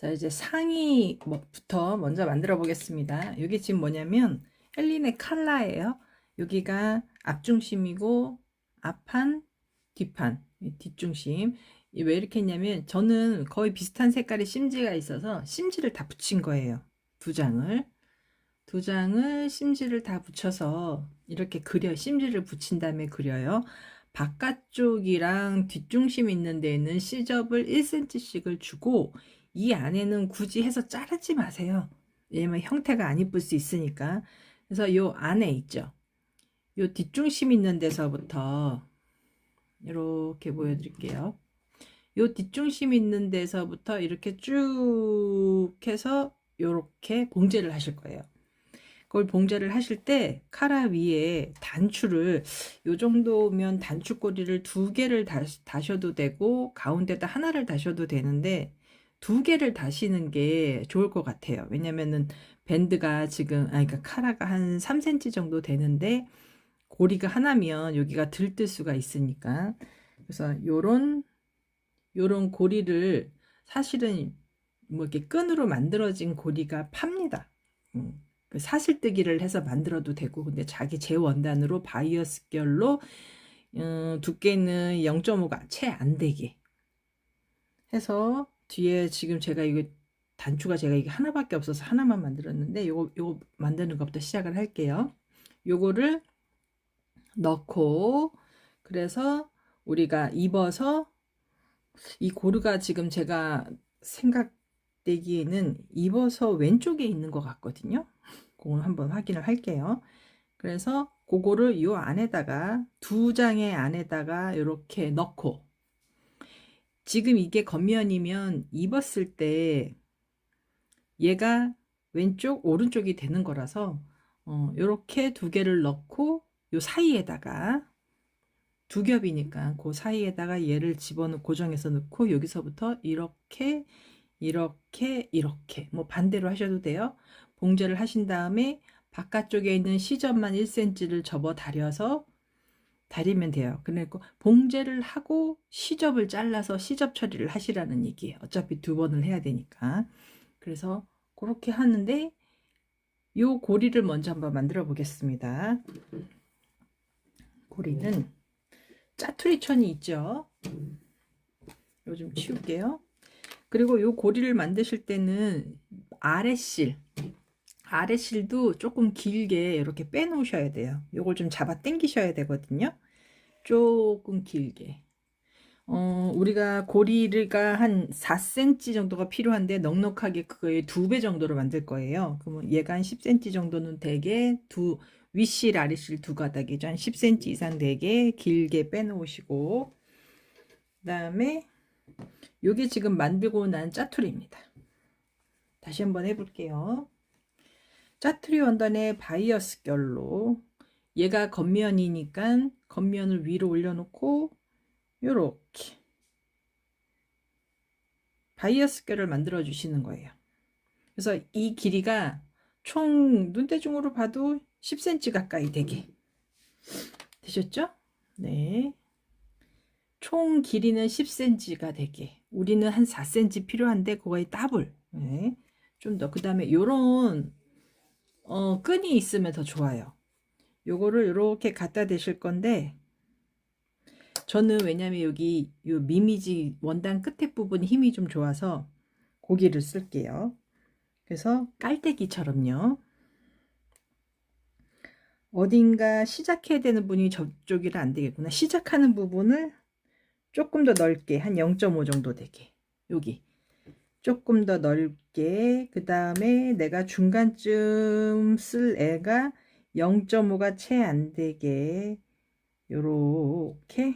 자, 이제 상의부터 먼저 만들어 보겠습니다. 이게 지금 뭐냐면 헬린의 칼라예요. 여기가 앞중심이고 앞판, 뒷판, 뒷중심. 왜 이렇게 했냐면 저는 거의 비슷한 색깔의 심지가 있어서 심지를 다 붙인 거예요. 두 장을 심지를 다 붙여서 이렇게 심지를 붙인 다음에 그려요. 바깥쪽이랑 뒷중심 있는 데에는 시접을 1cm씩을 주고 이 안에는 굳이 해서 자르지 마세요. 왜냐면 형태가 안 이쁠 수 있으니까. 그래서 요 안에 있죠. 요 뒷중심 있는 데서부터 이렇게 보여드릴게요. 요 뒷중심 있는 데서부터 이렇게 쭉 해서 이렇게 봉제를 하실 거예요. 그걸 봉제를 하실 때 카라 위에 단추를 요 정도면 단추꼬리를 2개를 다셔도 되고 가운데다 하나를 다셔도 되는데 2개를 다시는 게 좋을 것 같아요. 왜냐면은 밴드가 지금 그러니까 카라가 한 3cm 정도 되는데 고리가 하나면 여기가 들뜰 수가 있으니까 그래서 요런 고리를 사실은 뭐 이렇게 끈으로 만들어진 고리가 팝니다. 그 사슬뜨기를 해서 만들어도 되고 근데 자기 제 원단으로 바이어스 결로 두께는 0.5가 채 안 되게 해서 뒤에 지금 제가 이거 단추가 제가 이게 하나밖에 없어서 하나만 만들었는데 요거 만드는 것부터 시작을 할게요. 요거를 넣고 그래서 우리가 입어서 이 고르가 지금 제가 생각되기에는 입어서 왼쪽에 있는 것 같거든요. 그걸 한번 확인을 할게요. 그래서 그거를 요 안에다가 2장의 안에다가 이렇게 넣고 지금 이게 겉면이면 입었을 때 얘가 왼쪽 오른쪽이 되는 거라서 이렇게 2개를 넣고 요 사이에다가 2겹이니까 그 사이에다가 얘를 집어넣고 고정해서 넣고 여기서부터 이렇게 뭐 반대로 하셔도 돼요. 봉제를 하신 다음에 바깥쪽에 있는 시접만 1cm를 접어 다리면 돼요. 그러니까 봉제를 하고 시접을 잘라서 시접 처리를 하시라는 얘기예요. 어차피 2번을 해야 되니까. 그래서 그렇게 하는데 요 고리를 먼저 한번 만들어 보겠습니다. 고리는 짜투리천이 있죠. 요즘 치울게요. 그리고 요 고리를 만드실 때는 아래실도 조금 길게 이렇게 빼 놓으셔야 돼요. 요걸 좀 잡아 당기셔야 되거든요. 조금 길게. 우리가 고리가 한 4cm 정도가 필요한데 넉넉하게 그거의 2배 정도로 만들 거예요. 그러면 얘가 한 10cm 정도는 되게 윗실 아래실 2가닥이죠. 한 10cm 이상 되게 길게 빼 놓으시고 그 다음에 요게 지금 만들고 난 짜투리입니다. 다시 한번 해볼게요. 짜투리 원단의 바이어스 결로 얘가 겉면이니까 겉면을 위로 올려놓고 요렇게 바이어스 결을 만들어 주시는 거예요. 그래서 이 길이가 총 눈대중으로 봐도 10cm 가까이 되셨죠? 네. 총 길이는 10cm가 되게 우리는 한 4cm 필요한데 그거의 더블. 네. 좀 더 그 다음에 요런 끈이 있으면 더 좋아요. 요거를 이렇게 갖다 대실 건데 저는 왜냐면 여기 요 미미지 원단 끝에 부분 힘이 좀 좋아서 고기를 쓸게요. 그래서 깔때기처럼요. 어딘가 시작해야 되는 분이 저쪽이라 안 되겠구나. 시작하는 부분을 조금 더 넓게 한 0.5 정도 되게 여기 조금 더 넓게 그 다음에 내가 중간쯤 쓸 애가 0.5가 채 안 되게 요렇게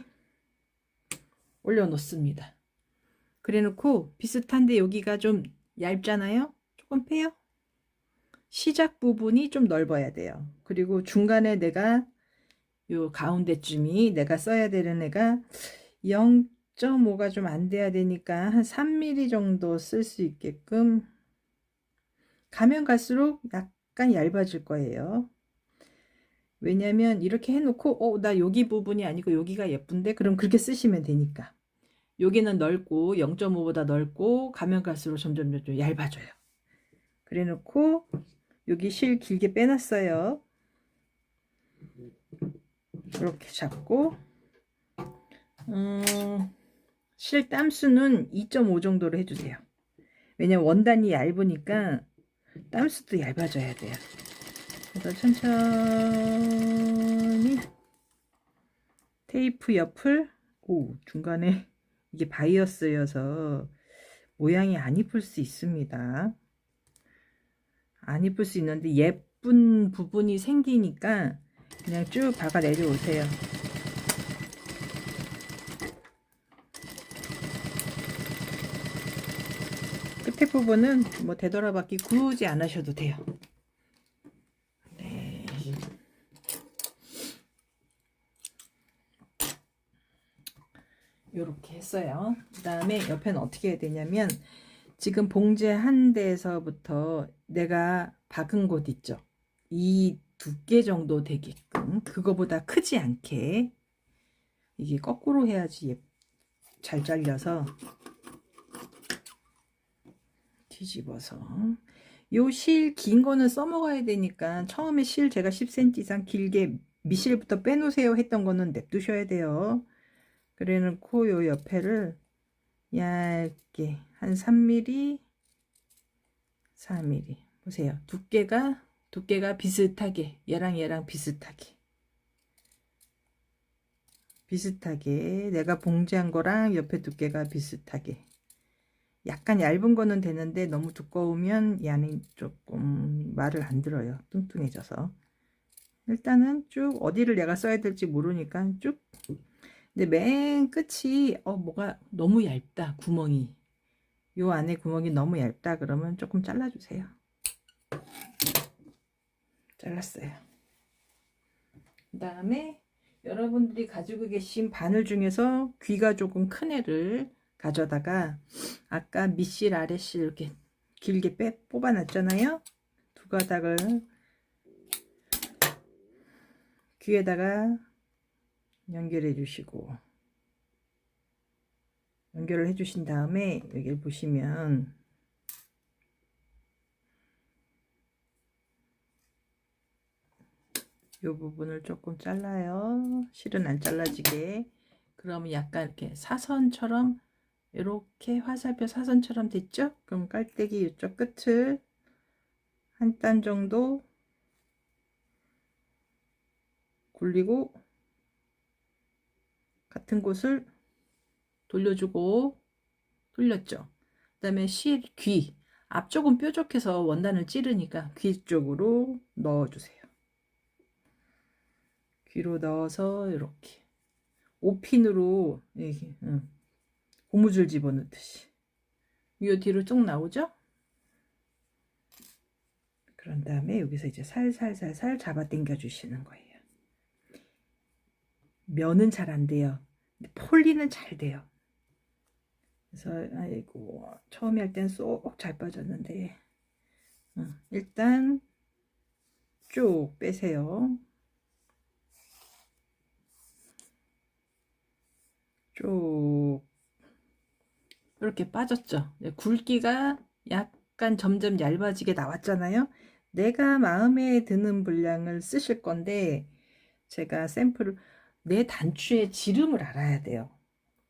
올려 놓습니다. 그래 놓고 비슷한데 여기가 좀 얇잖아요. 조금 빼요. 시작 부분이 좀 넓어야 돼요. 그리고 중간에 내가 요 가운데쯤이 내가 써야 되는 애가 0.5가 좀 안 돼야 되니까 한 3mm 정도 쓸 수 있게끔 가면 갈수록 약간 얇아질 거예요. 왜냐면 이렇게 해놓고 나 여기 부분이 아니고 여기가 예쁜데 그럼 그렇게 쓰시면 되니까 여기는 넓고 0.5보다 넓고 가면 갈수록 점점 얇아져요. 그래 놓고 여기 실 길게 빼놨어요. 이렇게 잡고 실 땀수는 2.5 정도로 해주세요. 왜냐면 원단이 얇으니까 땀수도 얇아져야 돼요. 그래서 천천히 테이프 옆을 중간에 이게 바이어스여서 모양이 안 이쁠 수 있습니다. 안 이쁠 수 있는데 예쁜 부분이 생기니까 그냥 쭉 박아 내려오세요. 끝에 부분은 뭐 되돌아받기 굳이 안 하셔도 돼요. 네. 이렇게 했어요. 그 다음에 옆에는 어떻게 해야 되냐면 지금 봉제 한 대에서부터 내가 박은 곳 있죠. 이 두께 정도 되게끔 그거보다 크지 않게 이게 거꾸로 해야지 잘 잘려서 뒤집어서 요 실 긴 거는 써먹어야 되니까 처음에 실 제가 10cm 이상 길게 밑실부터 빼놓으세요 했던 거는 냅두셔야 돼요. 그래 놓고 요 옆에를 얇게 한 3mm 4mm 보세요. 두께가 비슷하게 얘랑 비슷하게 내가 봉제한 거랑 옆에 두께가 비슷하게 약간 얇은 거는 되는데 너무 두꺼우면 얘는 조금 말을 안 들어요. 뚱뚱해져서 일단은 쭉 어디를 내가 써야 될지 모르니까 쭉. 근데 맨 끝이 뭐가 너무 얇다. 구멍이 요 안에 구멍이 너무 얇다 그러면 조금 잘라주세요. 잘랐어요. 그 다음에 여러분들이 가지고 계신 바늘 중에서 귀가 조금 큰 애를 가져다가 아까 밑실 아래실 이렇게 길게 뽑아 놨잖아요. 두 가닥을 귀에다가 연결해 주시고 연결을 해 주신 다음에 여기를 보시면 이 부분을 조금 잘라요. 실은 안 잘라지게. 그러면 약간 이렇게 사선처럼 이렇게 화살표 사선처럼 됐죠? 그럼 깔때기 이쪽 끝을 한 단 정도 굴리고 같은 곳을 돌려주고 돌렸죠. 그 다음에 귀 앞쪽은 뾰족해서 원단을 찌르니까 귀 쪽으로 넣어주세요. 귀로 넣어서 이렇게 5핀으로 이렇게 고무줄 집어넣듯이 이 뒤로 쭉 나오죠. 그런 다음에 여기서 이제 살살 잡아 당겨 주시는 거예요. 면은 잘 안 돼요. 폴리는 잘 돼요. 그래서 아이고 처음에 할 땐 쏙 잘 빠졌는데 일단 쭉 빼세요. 쭉 이렇게 빠졌죠. 굵기가 약간 점점 얇아지게 나왔잖아요. 내가 마음에 드는 분량을 쓰실 건데 제가 샘플을 내 단추의 지름을 알아야 돼요.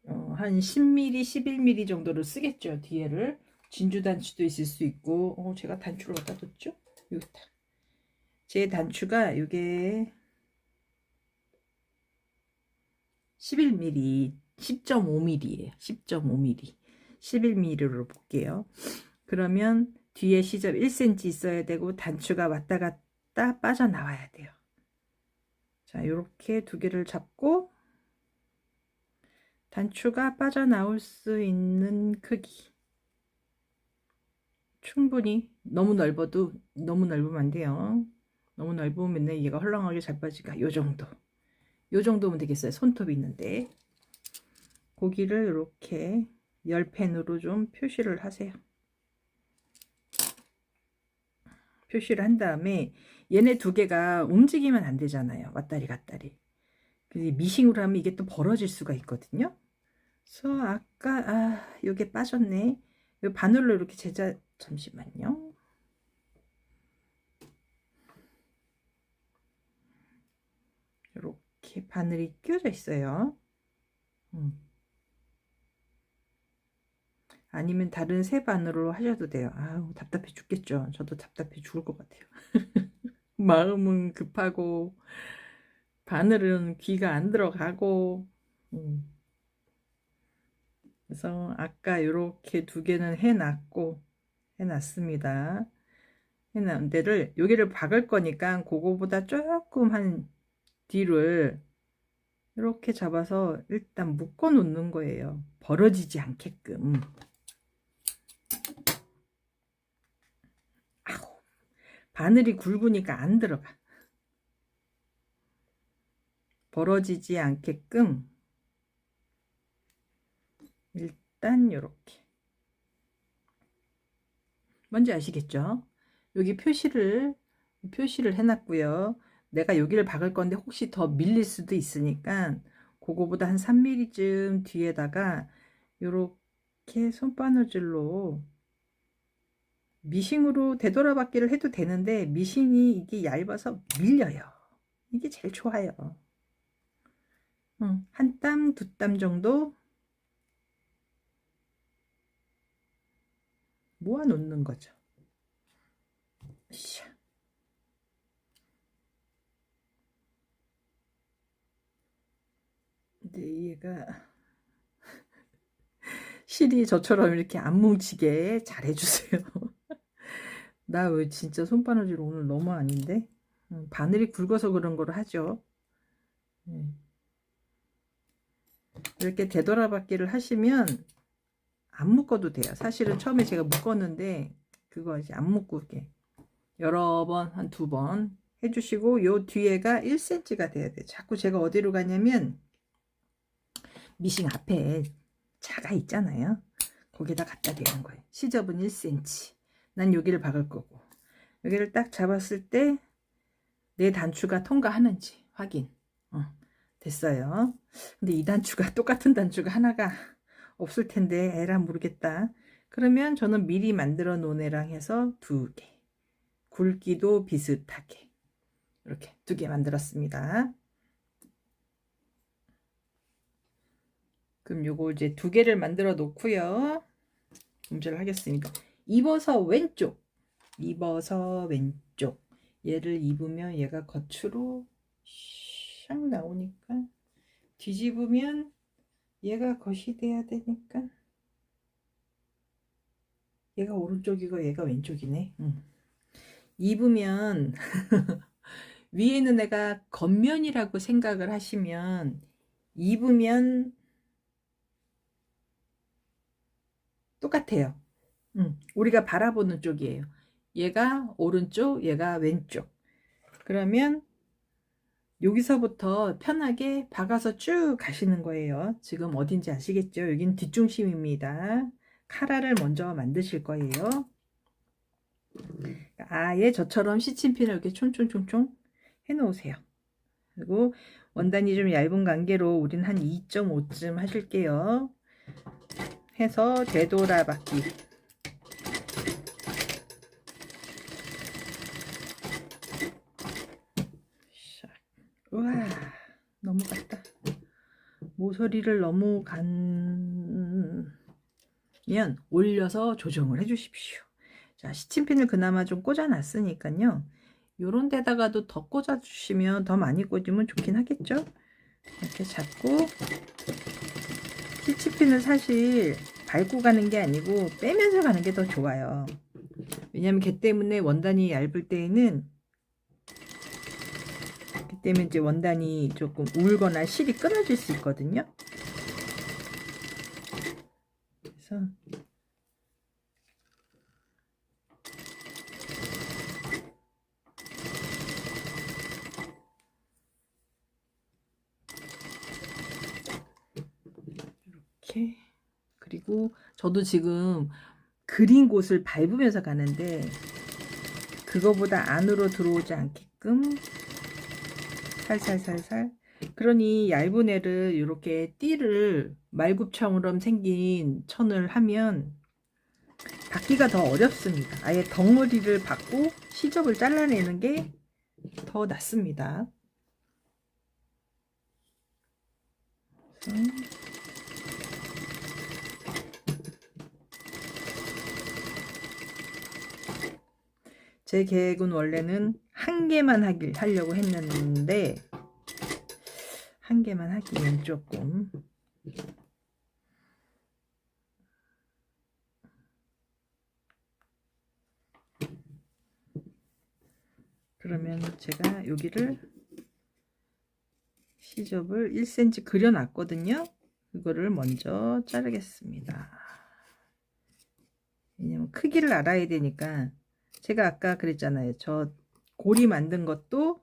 한 10mm, 11mm 정도를 쓰겠죠. 뒤에를 진주 단추도 있을 수 있고 제가 단추를 갖다 뒀죠. 여기다. 제 단추가 이게 11mm, 10.5mm예요. 10.5mm, 11mm로 볼게요. 그러면 뒤에 시접 1cm 있어야 되고 단추가 왔다 갔다 빠져나와야 돼요. 자, 이렇게 두 개를 잡고 단추가 빠져나올 수 있는 크기 충분히 너무 넓으면 안 돼요. 너무 넓으면 맨날 얘가 헐렁하게 잘 빠지니까 요 정도면 되겠어요. 손톱이 있는데 고기를 이렇게 10펜으로 좀 표시를 하세요. 표시를 한 다음에 얘네 두 개가 움직이면 안 되잖아요. 왔다리 갔다리. 미싱으로 하면 이게 또 벌어질 수가 있거든요. 그래서 아까 요게 빠졌네. 요 바늘로 이렇게 잠시만요. 이렇게 바늘이 끼워져 있어요. 아니면 다른 새 바늘로 하셔도 돼요. 아우, 답답해 죽겠죠. 저도 답답해 죽을 것 같아요. 마음은 급하고 바늘은 귀가 안 들어가고. 그래서 아까 이렇게 두 개는 해놨습니다. 해놓은 데를 여기를 박을 거니까 그거보다 조금 한 뒤를 이렇게 잡아서 일단 묶어 놓는 거예요. 벌어지지 않게끔. 아우, 바늘이 굵으니까 안 들어가. 벌어지지 않게끔 일단 요렇게. 뭔지 아시겠죠? 여기 표시를 해놨고요. 내가 여기를 박을 건데 혹시 더 밀릴 수도 있으니까 그거보다 한 3mm쯤 뒤에다가 요렇게 손바느질로 미싱으로 되돌아받기를 해도 되는데 미싱이 이게 얇아서 밀려요. 이게 제일 좋아요. 한 땀, 두 땀 정도 모아 놓는 거죠. 근데 얘가 실이 저처럼 이렇게 안 뭉치게 잘 해주세요. 나 왜 진짜 손바느질 오늘 너무 아닌데? 바늘이 굵어서 그런 걸 하죠. 이렇게 되돌아받기를 하시면 안 묶어도 돼요. 사실은 처음에 제가 묶었는데 그거 이제 안 묶고 이렇게 여러 번, 한 2번 해주시고 요 뒤에가 1cm가 돼야 돼요. 자꾸 제가 어디로 가냐면 미싱 앞에 자가 있잖아요. 거기다 갖다 대는 거예요. 시접은 1cm. 난 여기를 박을 거고 여기를 딱 잡았을 때 내 단추가 통과하는지 확인. 됐어요. 근데 이 단추가 똑같은 단추가 하나가 없을 텐데 에라 모르겠다. 그러면 저는 미리 만들어 놓은 애랑 해서 2개. 굵기도 비슷하게 이렇게 2개 만들었습니다. 그럼 요거 이제 2개를 만들어 놓고요. 문제를 하겠습니다. 입어서 왼쪽. 얘를 입으면 얘가 겉으로 샥 나오니까 뒤집으면 얘가 겉이 돼야 되니까 얘가 오른쪽이고 얘가 왼쪽이네. 입으면 위에 있는 애가 겉면이라고 생각을 하시면 입으면 똑같아요. 우리가 바라보는 쪽이에요. 얘가 오른쪽, 얘가 왼쪽. 그러면 여기서부터 편하게 박아서 쭉 가시는 거예요. 지금 어딘지 아시겠죠? 여긴 뒷중심입니다. 카라를 먼저 만드실 거예요. 아예 저처럼 시침핀을 이렇게 촌촌촌촌 해 놓으세요. 그리고 원단이 좀 얇은 관계로 우린 한 2.5쯤 하실게요. 해서 되돌아받기. 우와, 넘어갔다. 모서리를 넘어가면 올려서 조정을 해 주십시오. 자, 시침핀을 그나마 좀 꽂아 놨으니까요. 요런 데다가도 더 꽂아 주시면 더 많이 꽂으면 좋긴 하겠죠. 이렇게 잡고 시침핀을 사실 밟고 가는 게 아니고 빼면서 가는 게 더 좋아요. 왜냐면 걔 때문에 원단이 얇을 때에는 그때면 이제 원단이 조금 울거나 실이 끊어질 수 있거든요. 그래서 이렇게. 그리고 저도 지금 그린 곳을 밟으면서 가는데 그거보다 안으로 들어오지 않게끔 살살살살 그러니 얇은 애를 이렇게 띠를 말굽처럼 생긴 천을 하면 받기가 더 어렵습니다. 아예 덩어리를 받고 시접을 잘라내는 게 더 낫습니다. 제 계획은 원래는 한 개만 하려고 했는데 한 개만 하기엔 조금 그러면 제가 여기를 시접을 1cm 그려 놨거든요. 그거를 먼저 자르겠습니다. 왜냐면 크기를 알아야 되니까. 제가 아까 그랬잖아요. 저 고리 만든 것도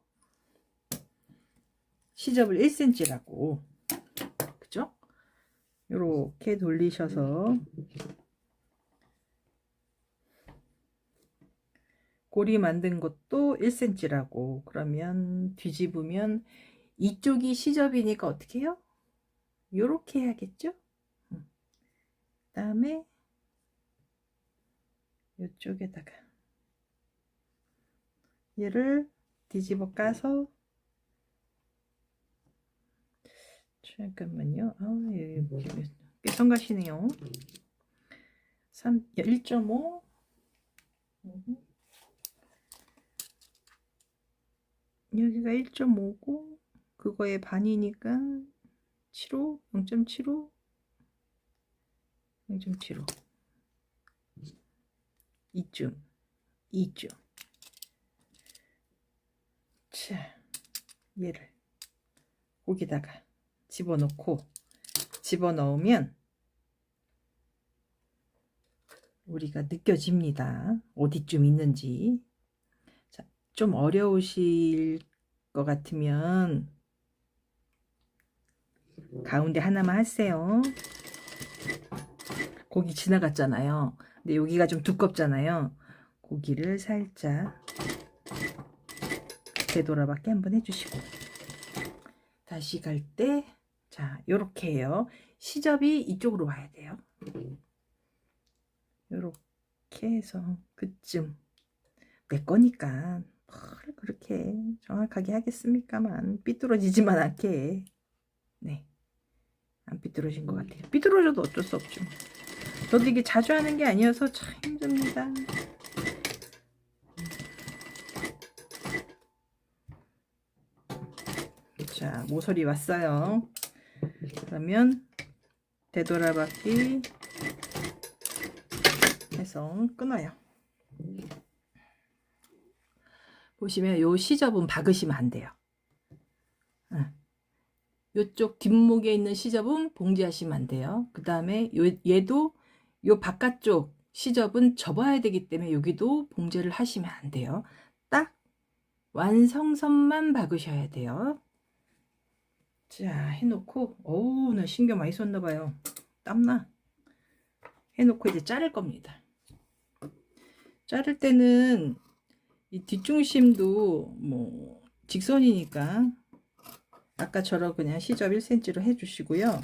시접을 1cm라고. 그죠? 이렇게 돌리셔서 고리 만든 것도 1cm라고. 그러면 뒤집으면 이쪽이 시접이니까 어떻게 해요? 요렇게 해야겠죠? 그 다음에 이쪽에다가 얘를 뒤집어 까서 잠깐만요. 꽤 성가시네요. 1.5 여기가 1.5고 그거의 반이니까 7호 0.75 0.75 이쯤 자 얘를 거기다가 집어넣으면 우리가 느껴집니다. 어디쯤 있는지. 자, 좀 어려우실 것 같으면 가운데 하나만 하세요. 고기 지나갔잖아요. 근데 여기가 좀 두껍잖아요. 고기를 살짝 되돌아받게 한번 해주시고 다시 갈 때 자 요렇게 해요. 시접이 이쪽으로 와야 돼요. 요렇게 해서 그쯤 내 거니까 뭘 그렇게 정확하게 하겠습니까만 삐뚤어지지만 않게 네, 안 삐뚤어진 것 같아요. 삐뚤어져도 어쩔 수 없죠. 저도 이게 자주 하는 게 아니어서 참 힘듭니다. 자, 모서리 왔어요. 그러면 되돌아받기 해서 끊어요. 보시면 요 시접은 박으시면 안 돼요. 요쪽 뒷목에 있는 시접은 봉지하시면 안 돼요. 그 다음에 얘도 요 바깥쪽 시접은 접어야 되기 때문에 여기도 봉제를 하시면 안 돼요. 딱 완성선만 박으셔야 돼요. 자, 해놓고 어우 나 신경 많이 썼나 봐요. 땀나. 해놓고 이제 자를 겁니다. 자를 때는 이 뒷중심도 뭐 직선이니까 아까처럼 그냥 시접 1cm로 해주시고요.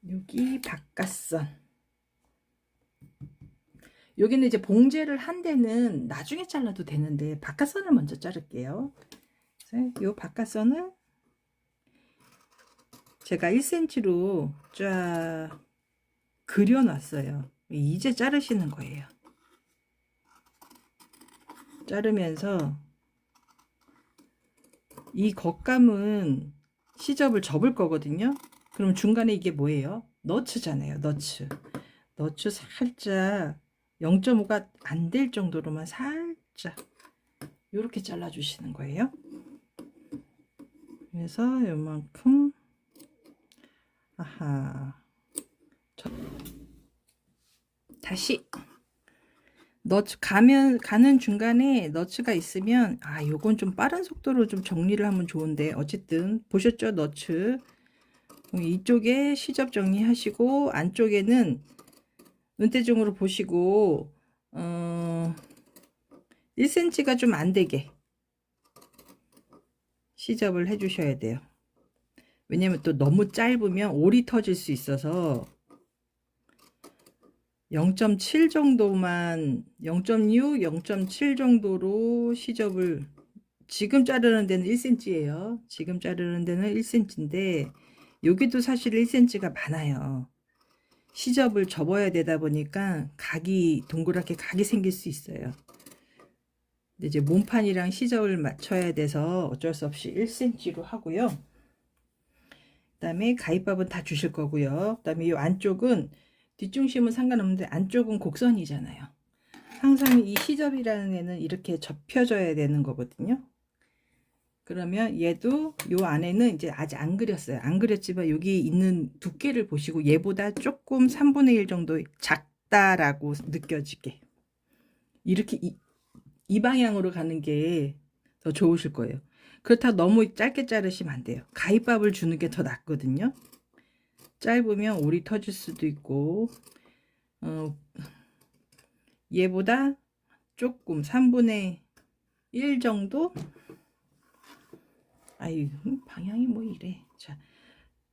여기 바깥선 여기는 이제 봉제를 한 데는 나중에 잘라도 되는데 바깥선을 먼저 자를게요. 이 바깥선을 제가 1cm로 쫙 그려 놨어요. 이제 자르시는 거예요. 자르면서 이 겉감은 시접을 접을 거거든요. 그럼 중간에 이게 뭐예요? 너츠잖아요. 너츠 살짝 0.5가 안 될 정도로만 살짝 이렇게 잘라 주시는 거예요. 그래서 요만큼 아하 다시 너츠 가는 중간에 너츠가 있으면 요건 좀 빠른 속도로 좀 정리를 하면 좋은데 어쨌든 보셨죠? 너츠 이쪽에 시접 정리하시고 안쪽에는 눈대중으로 보시고 1cm가 좀 안 되게 시접을 해 주셔야 돼요. 왜냐면 또 너무 짧으면 올이 터질 수 있어서 0.7 정도만 0.6, 0.7 정도로 시접을 지금 자르는 데는 1cm예요. 지금 자르는 데는 1cm인데 여기도 사실 1cm가 많아요. 시접을 접어야 되다 보니까 각이 동그랗게 각이 생길 수 있어요. 근데 이제 몸판이랑 시접을 맞춰야 돼서 어쩔 수 없이 1cm로 하고요. 그다음에 가위밥은 다 주실 거고요. 그다음에 이 안쪽은 뒷중심은 상관없는데 안쪽은 곡선이잖아요. 항상 이 시접이라는 애는 이렇게 접혀져야 되는 거거든요. 그러면 얘도 요 안에는 이제 아직 안 그렸어요. 안 그렸지만 여기 있는 두께를 보시고 얘보다 조금 3분의 1 정도 작다라고 느껴지게 이렇게 이 방향으로 가는 게 더 좋으실 거예요. 그렇다고 너무 짧게 자르시면 안 돼요. 가위밥을 주는 게 더 낫거든요. 짧으면 올이 터질 수도 있고 얘보다 조금 3분의 1 정도 아유 방향이 뭐 이래. 자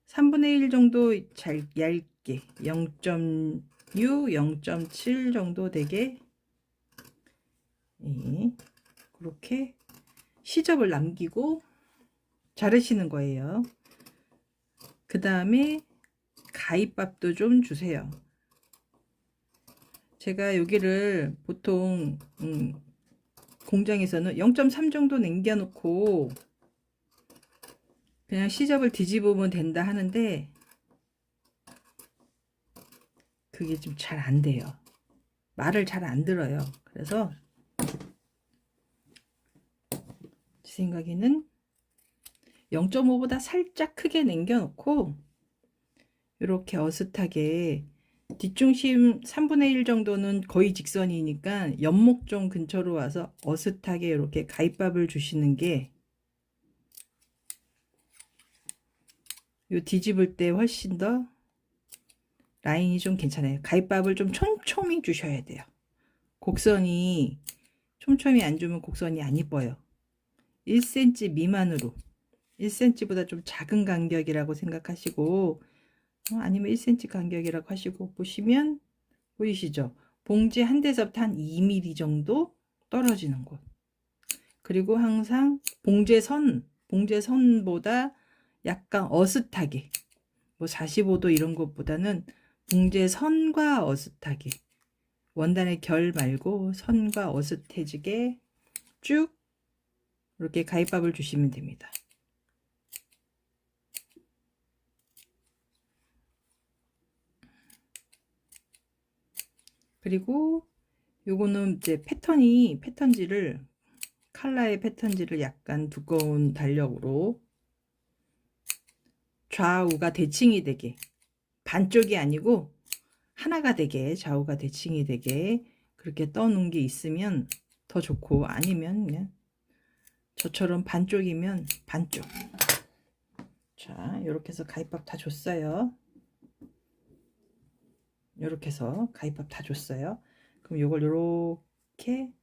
3분의 1 정도 잘 얇게 0.6, 0.7 정도 되게 그렇게 시접을 남기고 자르시는 거예요. 그 다음에 가위밥도 좀 주세요. 제가 여기를 보통 공장에서는 0.3 정도 남겨 놓고 그냥 시접을 뒤집으면 된다 하는데 그게 좀 잘 안 돼요. 말을 잘 안 들어요. 그래서 제 생각에는 0.5보다 살짝 크게 남겨 놓고 이렇게 어슷하게 뒷중심 3분의 1 정도는 거의 직선이니까 연목좀 근처로 와서 어슷하게 이렇게 가위밥을 주시는 게 요 뒤집을 때 훨씬 더 라인이 좀 괜찮아요. 가위밥을 좀 촘촘히 주셔야 돼요. 곡선이 촘촘히 안 주면 곡선이 안 이뻐요. 1cm 미만으로 1cm보다 좀 작은 간격이라고 생각하시고 아니면 1cm 간격이라고 하시고 보시면 보이시죠? 봉지 한 대서부터 한 2mm 정도 떨어지는 곳. 그리고 항상 봉제선보다 약간 어슷하게 뭐 45도 이런 것보다는 봉제선과 어슷하게 원단의 결 말고 선과 어슷해지게 쭉 이렇게 가위밥을 주시면 됩니다. 그리고 요거는 이제 패턴지를 칼라의 패턴지를 약간 두꺼운 달력으로 좌우가 대칭이 되게 반쪽이 아니고 하나가 되게 좌우가 대칭이 되게 그렇게 떠놓은 게 있으면 더 좋고 아니면 그냥 저처럼 반쪽이면 반쪽. 자 이렇게 해서 가위밥 다 줬어요. 이렇게 해서 가위밥 다 줬어요. 그럼 요걸 요렇게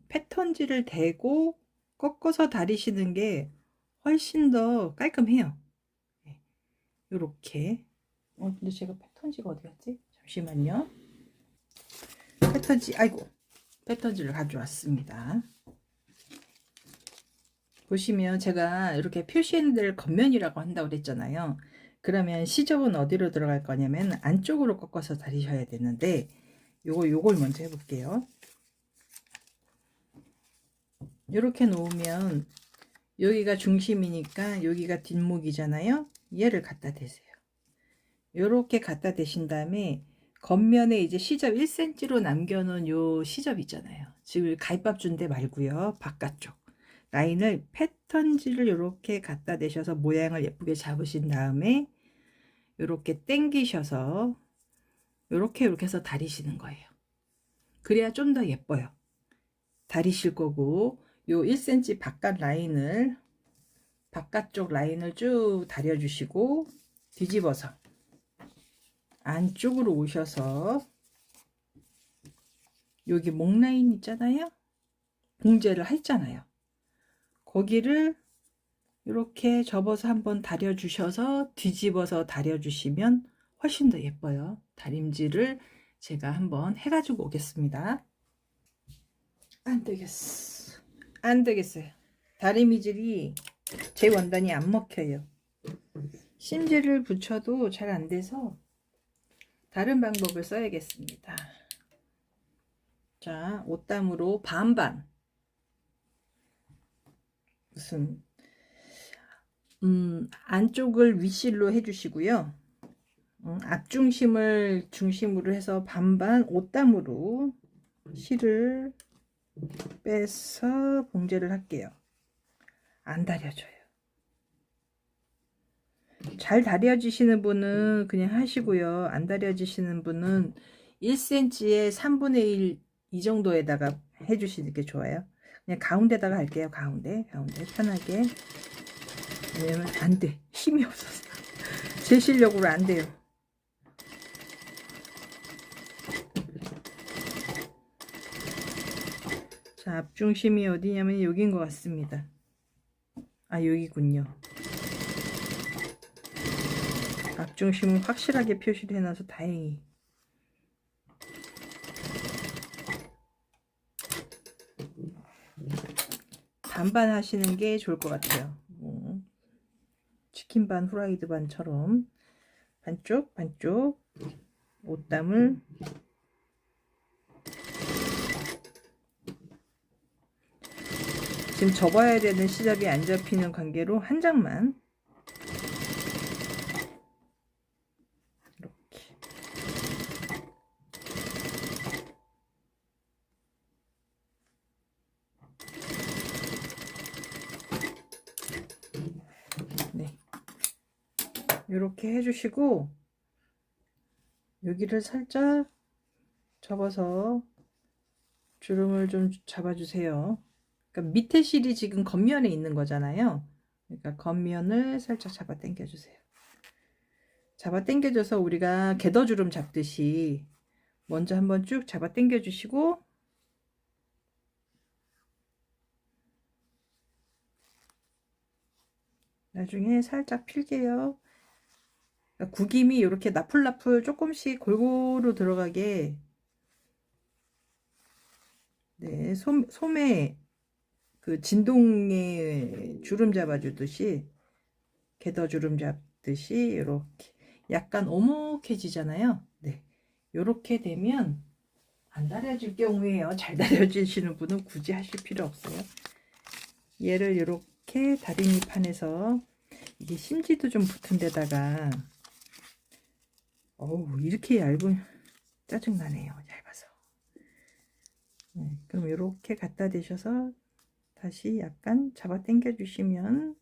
패턴지를 대고 꺾어서 다리시는 게 훨씬 더 깔끔해요. 요렇게 근데 제가 패턴지가 어디 갔지? 잠시만요. 패턴지를 가져왔습니다. 보시면 제가 이렇게 표시하는 데를 겉면이라고 한다고 그랬잖아요. 그러면 시접은 어디로 들어갈 거냐면 안쪽으로 꺾어서 다리셔야 되는데 요걸 먼저 해볼게요. 이렇게 놓으면 여기가 중심이니까 여기가 뒷목이잖아요. 얘를 갖다 대세요. 이렇게 갖다 대신 다음에 겉면에 이제 시접 1cm로 남겨놓은 요 시접 있잖아요. 지금 가위밥 준 데 말고요. 바깥쪽 라인을 패턴지를 이렇게 갖다 대셔서 모양을 예쁘게 잡으신 다음에 이렇게 당기셔서 이렇게 해서 다리시는 거예요. 그래야 좀 더 예뻐요. 다리실 거고 요 1cm 바깥쪽 라인을 쭉 다려 주시고 뒤집어서 안쪽으로 오셔서 여기 목 라인 있잖아요. 봉제를 했잖아요. 거기를 이렇게 접어서 한번 다려 주셔서 뒤집어서 다려 주시면 훨씬 더 예뻐요. 다림질을 제가 한번 해가지고 오겠습니다. 안 되겠어. 안 되겠어요. 다리미질이 제 원단이 안 먹혀요. 심지를 붙여도 잘 안 돼서 다른 방법을 써야겠습니다. 자, 옷담으로 반반. 무슨 안쪽을 윗실로 해주시고요. 앞중심을 중심으로 해서 반반 옷담으로 실을 빼서 봉제를 할게요. 안 다려져요. 잘 다려지시는 분은 그냥 하시고요. 안 다려지시는 분은 1cm에 3분의 1 이 정도에다가 해주시는 게 좋아요. 그냥 가운데다가 할게요. 가운데 편하게. 왜냐면 안 돼. 힘이 없어서. 제 실력으로 안 돼요. 자, 앞중심이 어디냐면 여기인 것 같습니다. 아, 여기군요. 앞중심은 확실하게 표시를 해놔서 다행히. 반반 하시는 게 좋을 것 같아요. 치킨 반 후라이드 반처럼 반쪽 옷담을 지금 접어야 되는 시접이 안 잡히는 관계로 한 장만 이렇게 네, 이렇게 해주시고 여기를 살짝 접어서 주름을 좀 잡아주세요. 그러니까 밑에 실이 지금 겉면에 있는 거잖아요. 그러니까 겉면을 살짝 잡아 당겨 주세요. 잡아 당겨줘서 우리가 궤도주름 잡듯이 먼저 한번 쭉 잡아 당겨 주시고 나중에 살짝 필게요. 그러니까 구김이 이렇게 나풀나풀 조금씩 골고루 들어가게 네, 소매 그 진동에 주름 잡아주듯이 궤도주름 잡듯이 이렇게 약간 오목해지잖아요. 네, 이렇게 되면 안 다려질 경우에요. 잘 다려지시는 분은 굳이 하실 필요 없어요. 얘를 이렇게 다리미판에서 이게 심지도 좀 붙은 데다가 어우 이렇게 얇은 짜증나네요. 얇아서. 네, 그럼 이렇게 갖다 대셔서 다시 약간 잡아 당겨 주시면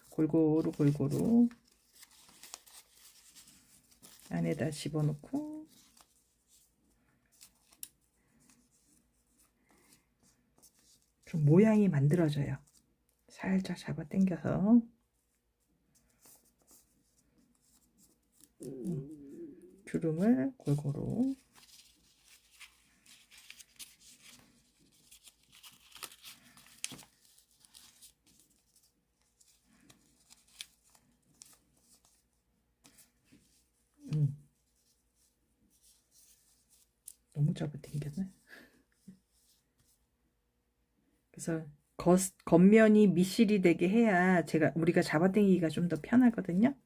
골고루 안에다 집어넣고 좀 모양이 만들어져요. 살짝 잡아 당겨서 주름을 골고루 너무 잡아 당겼네. 그래서 겉면이 미실이 되게 해야 우리가 잡아 당기기가 좀 더 편하거든요.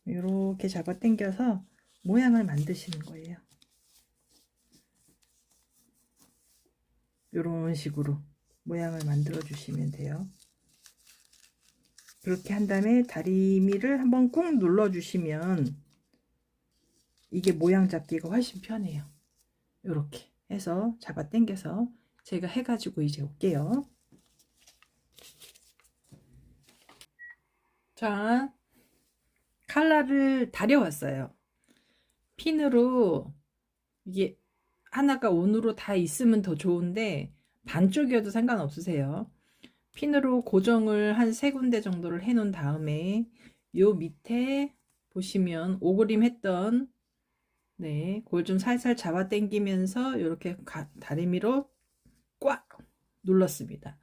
이렇게 잡아 당겨서 모양을 만드시는 거예요. 이런 식으로 모양을 만들어 주시면 돼요. 그렇게 한 다음에 다리미를 한번 꾹 눌러 주시면 이게 모양 잡기가 훨씬 편해요. 이렇게 해서 잡아 당겨서 제가 해가지고 이제 올게요. 자, 칼라를 다려왔어요. 핀으로 이게 하나가 온으로 다 있으면 더 좋은데 반쪽이어도 상관없으세요. 핀으로 고정을 한 3군데 정도를 해 놓은 다음에 요 밑에 보시면 오그림 했던 네, 그걸 좀 살살 잡아 당기면서 이렇게 다리미로 꽉 눌렀습니다.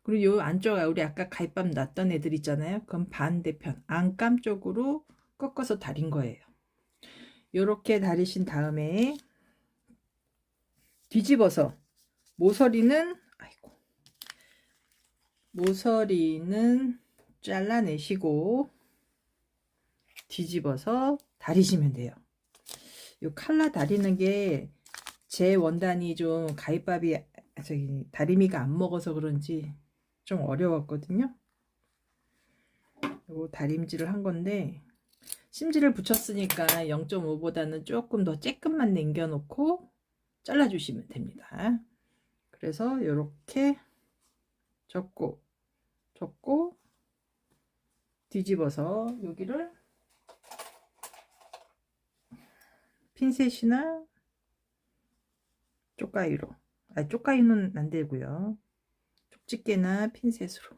그리고 요 안쪽에 우리 아까 가위밥 놨던 애들 있잖아요. 그건 반대편 안감 쪽으로 꺾어서 다린 거예요. 요렇게 다리신 다음에 뒤집어서 모서리는 잘라내시고 뒤집어서 다리시면 돼요. 요 칼라 다리는 게 제 원단이 좀 가위밥이 다리미가 안 먹어서 그런지 좀 어려웠거든요. 요 다림질을 한 건데 심지를 붙였으니까 0.5보다는 조금 더 쬐끔만 남겨 놓고 잘라 주시면 됩니다. 그래서 이렇게 접고 뒤집어서 여기를 핀셋이나 쪽가위로, 쪽가위는 안 되고요. 쪽집게나 핀셋으로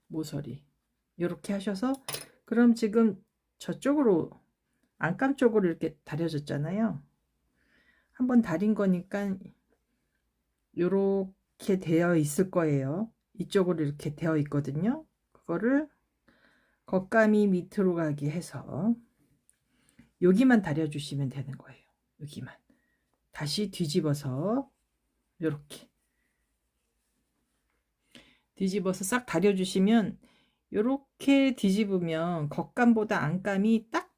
모서리 이렇게 하셔서, 그럼 지금 저쪽으로 안감 쪽으로 이렇게 다려졌잖아요. 한번 다린 거니까 이렇게 되어 있을 거예요. 이쪽으로 이렇게 되어 있거든요. 그거를 겉감이 밑으로 가게 해서 여기만 다려주시면 되는 거예요. 여기만 다시 뒤집어서 이렇게 뒤집어서 싹 다려주시면, 이렇게 뒤집으면 겉감보다 안감이 딱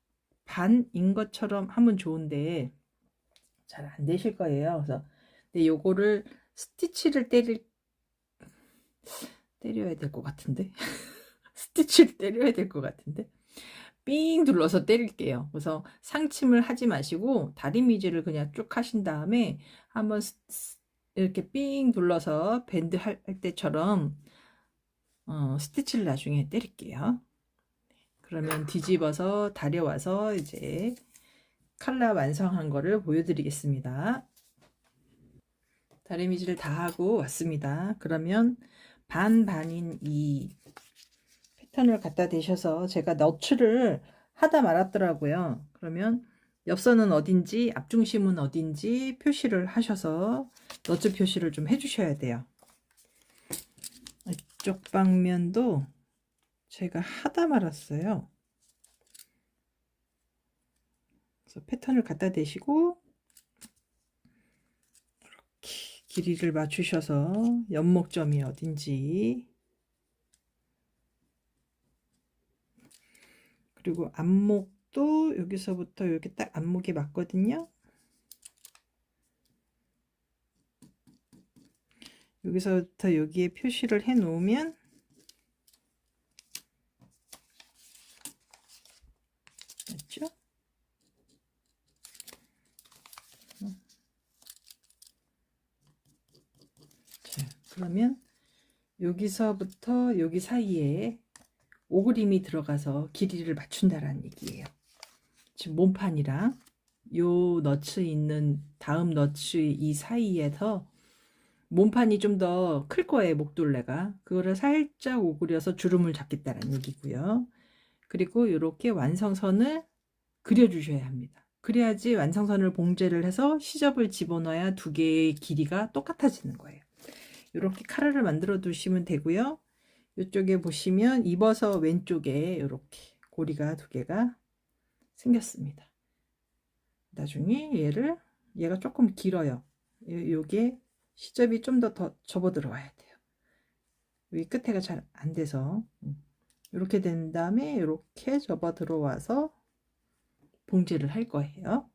반인 것처럼 하면 좋은데 잘 안 되실 거예요. 그래서 근데 요거를 스티치를 때려야 될 것 같은데 스티치를 때려야 될 것 같은데 삥 둘러서 때릴게요. 그래서 상침을 하지 마시고 다리미질을 그냥 쭉 하신 다음에 한번 이렇게 삥 둘러서 밴드 할 때처럼 스티치를 나중에 때릴게요. 그러면 뒤집어서 다려와서 이제 칼라 완성한 거를 보여드리겠습니다. 다리미질을 다 하고 왔습니다. 그러면 반반인 이 패턴을 갖다 대셔서, 제가 너츠를 하다 말았더라고요. 그러면 옆선은 어딘지 앞중심은 어딘지 표시를 하셔서 너츠 표시를 좀 해주셔야 돼요. 이쪽 방면도 제가 하다 말았어요. 그래서 패턴을 갖다 대시고 이렇게 길이를 맞추셔서 연목점이 어딘지, 그리고 안목도 여기서부터 이렇게 딱 안목이 맞거든요. 여기서부터 여기에 표시를 해 놓으면 맞죠? 자, 그러면 여기서부터 여기 사이에 오그림이 들어가서 길이를 맞춘다라는 얘기예요. 지금 몸판이랑 요 너츠 있는 다음 너츠 이 사이에서 몸판이 좀 더 클 거예요. 목둘레가. 그거를 살짝 오그려서 주름을 잡겠다는 얘기고요. 그리고 이렇게 완성선을 그려주셔야 합니다. 그래야지 완성선을 봉제를 해서 시접을 집어넣어야 두 개의 길이가 똑같아지는 거예요. 이렇게 카라를 만들어 두시면 되고요. 이쪽에 보시면 입어서 왼쪽에 이렇게 고리가 두 개가 생겼습니다. 나중에 얘가 조금 길어요. 요게 시접이 좀 더 접어 들어와야 돼요. 여기 끝에가 잘 안 돼서 이렇게 된 다음에 이렇게 접어 들어와서 봉제를 할 거예요.